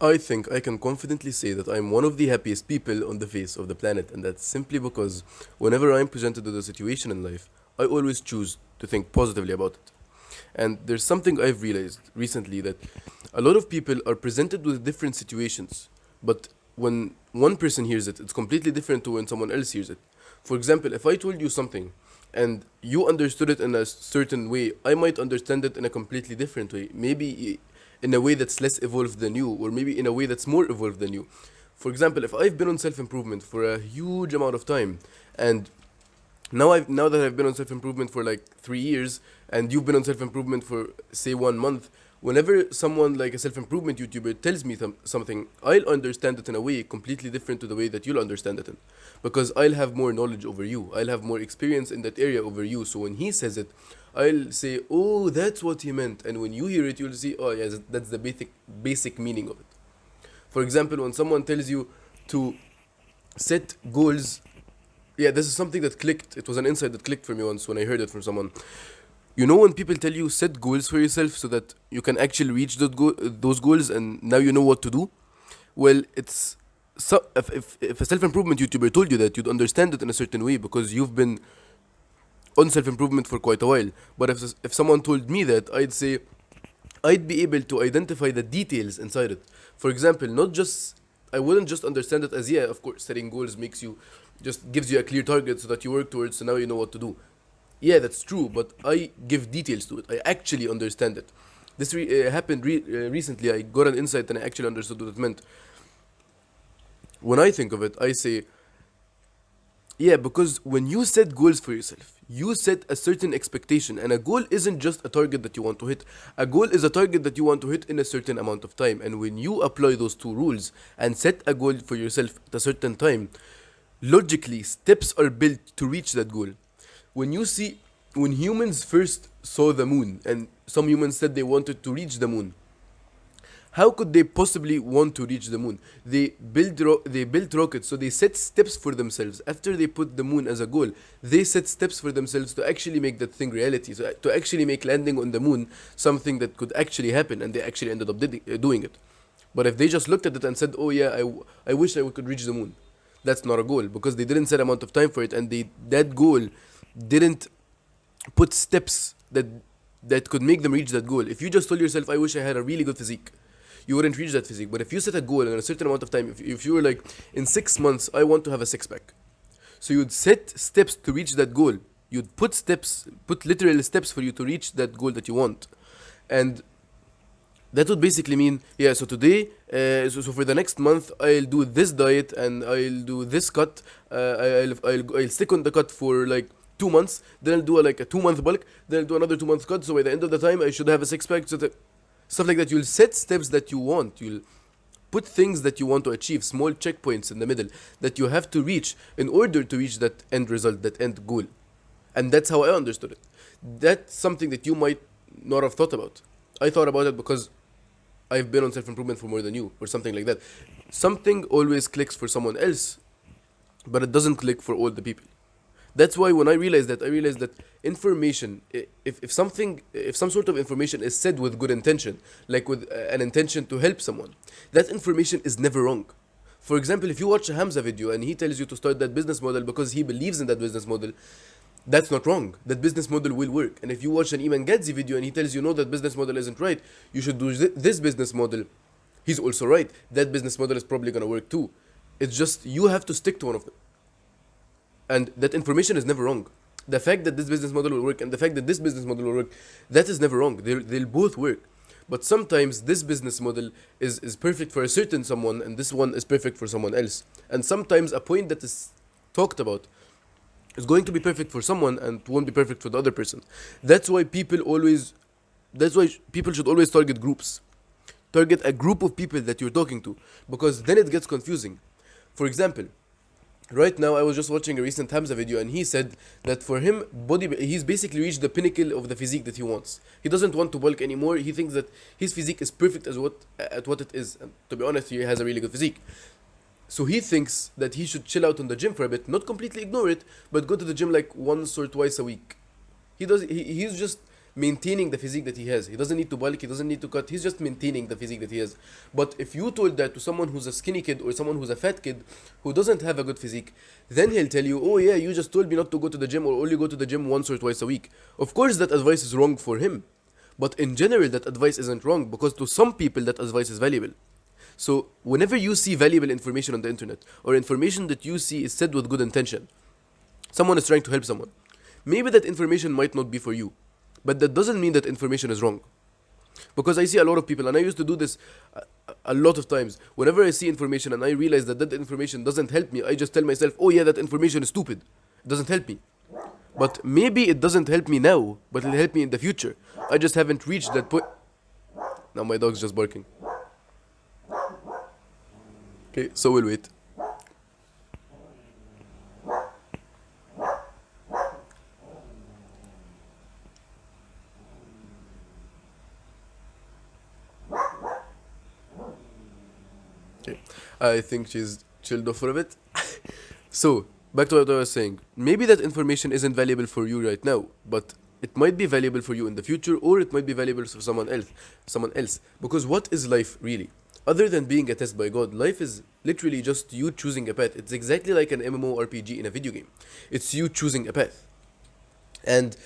I think I can confidently say that I'm one of the happiest people on the face of the planet, and that's simply because whenever I'm presented with a situation in life, I always choose to think positively about it. And there's something I've realized recently that a lot of people are presented with different situations, but when one person hears it, it's completely different to when someone else hears it. For example, if I told you something and you understood it in a certain way, I might understand it in a completely different way. Maybe in a way that's less evolved than you, or maybe in a way that's more evolved than you. For example, if I've been on self improvement for a huge amount of time, and now that I've been on self improvement for like 3 years, and you've been on self improvement for say 1 month, whenever someone like a self improvement YouTuber tells me something, I'll understand it in a way completely different to the way that you'll understand it in, because I'll have more knowledge over you, I'll have more experience in that area over you. So when he says it, I'll say, "Oh, that's what he meant," and when you hear it, you'll see, "Oh, yes, that's the basic meaning of it." For example, when someone tells you to set goals, yeah, this is something that clicked. It was an insight that clicked for me once when I heard it from someone. You know, when people tell you set goals for yourself so that you can actually reach those goals, and now you know what to do. Well, it's so if a self improvement YouTuber told you that, you'd understand it in a certain way because you've been on self improvement for quite a while. But if someone told me that, I'd say I'd be able to identify the details inside it. For example, not just I wouldn't just understand it as, yeah, of course, setting goals makes you just gives you a clear target so that you work towards, so now you know what to do. Yeah, that's true, but I give details to it. I actually understand it. This happened recently. I got an insight and I actually understood what it meant. When I think of it, I say, yeah, because when you set goals for yourself, you set a certain expectation, and a goal isn't just a target that you want to hit. A goal is a target that you want to hit in a certain amount of time. And when you apply those two rules and set a goal for yourself at a certain time, logically, steps are built to reach that goal. When you see, when humans first saw the moon, and some humans said they wanted to reach the moon, how could they possibly want to reach the moon? They built rockets, so they set steps for themselves. After they put the moon as a goal, they set steps for themselves to actually make that thing reality. So to actually make landing on the moon something that could actually happen, and they actually ended up doing it. But if they just looked at it and said, "Oh yeah, I wish I could reach the moon," that's not a goal because they didn't set amount of time for it, and that goal didn't put steps that could make them reach that goal. If you just told yourself, "I wish I had a really good physique," you wouldn't reach that physique. But if you set a goal in a certain amount of time, if you were like, in 6 months, I want to have a six pack, so you'd set steps to reach that goal. You'd put literal steps for you to reach that goal that you want. And that would basically mean, yeah, so today, so for the next month, I'll do this diet and I'll do this cut. I'll stick on the cut for like 2 months. Then I'll do like a 2 month bulk. Then I'll do another 2 month cut. So by the end of the time, I should have a six pack. So that, stuff like that. You'll set steps that you want. You'll put things that you want to achieve, small checkpoints in the middle that you have to reach in order to reach that end result, that end goal. And that's how I understood it. That's something that you might not have thought about. I thought about it because I've been on self improvement for more than you, or something like that. Something always clicks for someone else, but it doesn't click for all the people. That's why when I realized that information, if some sort of information is said with good intention, like with an intention to help someone, that information is never wrong. For example, if you watch a Hamza video and he tells you to start that business model because he believes in that business model, that's not wrong. That business model will work. And if you watch an Iman Gadzi video and he tells you, no, that business model isn't right, you should do this business model, he's also right. That business model is probably going to work too. It's just you have to stick to one of them. And that information is never wrong. The fact that this business model will work and the fact that this business model will work, that is never wrong. They'll both work. But sometimes this business model is perfect for a certain someone and this one is perfect for someone else. And sometimes a point that is talked about is going to be perfect for someone and won't be perfect for the other person. That's why people always that's why people should always target groups. Target a group of people that you're talking to, because then it gets confusing. For example, right now I was just watching a recent Hamza video and he said that for him he's basically reached the pinnacle of the physique that he wants. He doesn't want to bulk anymore. He thinks that his physique is perfect at what it is. And to be honest, he has a really good physique. So he thinks that he should chill out on the gym for a bit, not completely ignore it, but go to the gym like once or twice a week. He's just maintaining the physique that he has. He doesn't need to bulk, he doesn't need to cut, he's just maintaining the physique that he has. But if you told that to someone who's a skinny kid or someone who's a fat kid who doesn't have a good physique, then he'll tell you, oh yeah, you just told me not to go to the gym or only go to the gym once or twice a week. Of course, that advice is wrong for him. But in general, that advice isn't wrong because to some people, that advice is valuable. So, whenever you see valuable information on the internet or information that you see is said with good intention, someone is trying to help someone, maybe that information might not be for you, but that doesn't mean that information is wrong. Because I see a lot of people, and I used to do this a lot of times. Whenever I see information and I realize that that information doesn't help me, I just tell myself, oh yeah, that information is stupid. It doesn't help me. But maybe it doesn't help me now, but it'll help me in the future. I just haven't reached that point. Now my dog's just barking. Okay, so we'll wait. Okay, I think she's chilled off for a bit. So, back to what I was saying. Maybe that information isn't valuable for you right now, but it might be valuable for you in the future, or it might be valuable for someone else. Someone else. Because what is life really? Other than being a test by God, life is literally just you choosing a path. It's exactly like an MMORPG in a video game. It's you choosing a path. And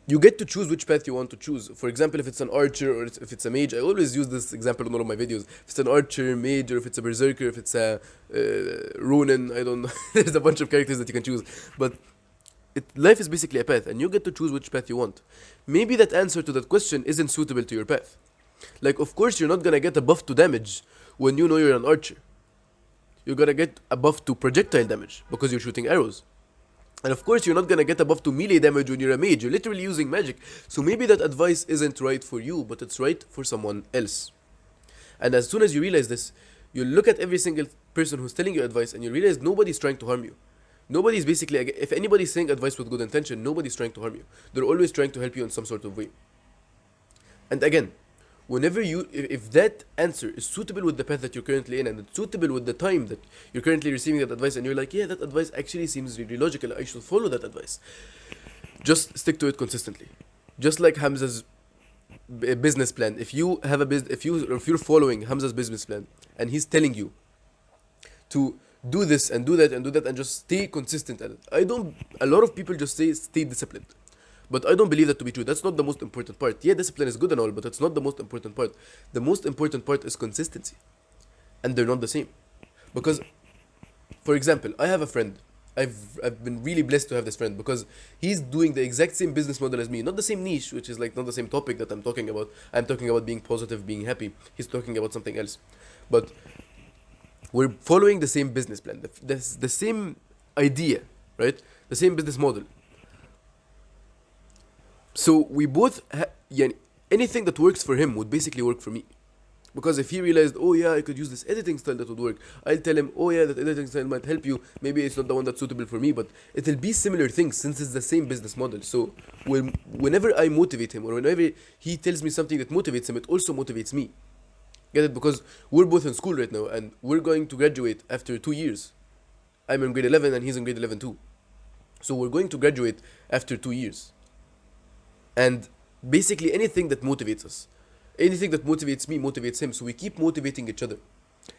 you get to choose which path you want to choose. For example, if it's an archer or if it's a mage, I always use this example in all of my videos. If it's an archer, mage, or if it's a berserker, if it's a ronin, I don't know. There's a bunch of characters that you can choose. But life is basically a path, and you get to choose which path you want. Maybe that answer to that question isn't suitable to your path. Like, of course, you're not gonna get a buff to damage when you know you're an archer. You're gonna get a buff to projectile damage because you're shooting arrows. And of course, you're not gonna get a buff to melee damage when you're a mage. You're literally using magic. So maybe that advice isn't right for you, but it's right for someone else. And as soon as you realize this, you look at every single person who's telling you advice and you realize nobody's trying to harm you. Nobody's basically, if anybody's saying advice with good intention, nobody's trying to harm you. They're always trying to help you in some sort of way. And again, whenever if that answer is suitable with the path that you're currently in and it's suitable with the time that you're currently receiving that advice and you're like, yeah, that advice actually seems really logical, I should follow that advice, just stick to it consistently. Just like Hamza's business plan. If you have a if you're following Hamza's business plan and he's telling you to do this and do that and do that and just stay consistent at it, a lot of people just say stay disciplined. But I don't believe that to be true. That's not the most important part. Yeah, discipline is good and all, but it's not the most important part. The most important part is consistency. And they're not the same. Because, for example, I have a friend. I've been really blessed to have this friend because he's doing the exact same business model as me. Not the same niche, which is like not the same topic that I'm talking about. I'm talking about being positive, being happy. He's talking about something else. But we're following the same business plan. The same idea, right? The same business model. So we both, yeah, anything that works for him would basically work for me. Because if he realized, oh yeah, I could use this editing style that would work, I'll tell him, oh yeah, that editing style might help you. Maybe it's not the one that's suitable for me, but it'll be similar things since it's the same business model. So whenever I motivate him or whenever he tells me something that motivates him, it also motivates me. Get it? Because we're both in school right now and we're going to graduate after 2 years. I'm in grade 11 and he's in grade 11 too. So we're going to graduate after 2 years. And basically anything that motivates us, anything that motivates me motivates him, so we keep motivating each other.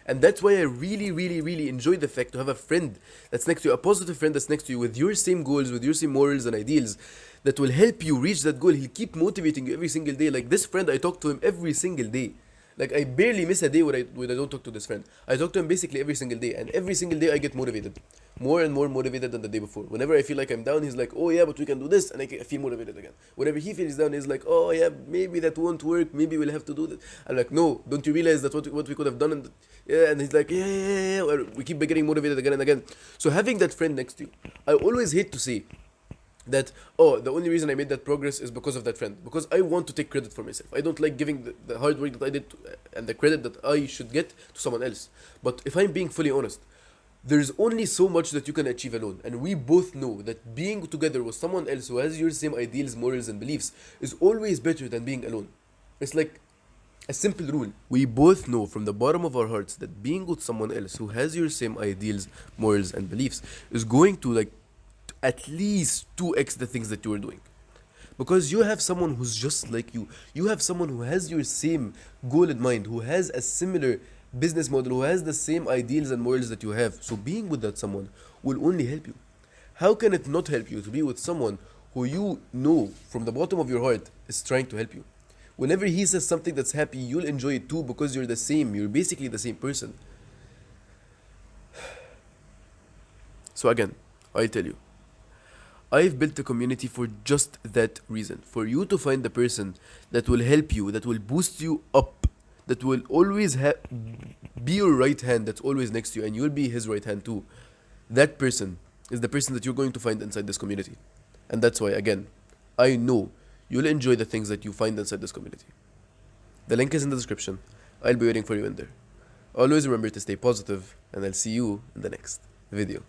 And that's why I really, really, really enjoy the fact to have a friend that's next to you, a positive friend that's next to you with your same goals, with your same morals and ideals that will help you reach that goal. He'll keep motivating you every single day. Like this friend, I talk to him every single day. Like I barely miss a day when I don't talk to this friend. I talk to him basically every single day, and every single day I get motivated, more and more motivated than the day before. Whenever I feel like I'm down, he's like, "Oh yeah, but we can do this," and I feel motivated again. Whenever he feels down, he's like, "Oh yeah, maybe that won't work. Maybe we'll have to do that." I'm like, "No, don't you realize that what we could have done?" And he's like, "Yeah." We keep getting motivated again and again. So having that friend next to you, I always hate to say that, oh, the only reason I made that progress is because of that friend, because I want to take credit for myself. I don't like giving the hard work that I did and the credit that I should get to someone else. But if I'm being fully honest, there's only so much that you can achieve alone, and we both know that being together with someone else who has your same ideals, morals and beliefs is always better than being alone. It's like a simple rule. We both know from the bottom of our hearts that being with someone else who has your same ideals, morals and beliefs is going to like at least 2x the things that you are doing. Because you have someone who's just like you. You have someone who has your same goal in mind, who has a similar business model, who has the same ideals and morals that you have. So being with that someone will only help you. How can it not help you to be with someone who you know from the bottom of your heart is trying to help you? Whenever he says something that's happy, you'll enjoy it too because you're the same. You're basically the same person. So again, I tell you, I've built a community for just that reason. For you to find the person that will help you, that will boost you up, that will always be your right hand, that's always next to you, and you'll be his right hand too. That person is the person that you're going to find inside this community. And that's why, again, I know you'll enjoy the things that you find inside this community. The link is in the description. I'll be waiting for you in there. Always remember to stay positive, and I'll see you in the next video.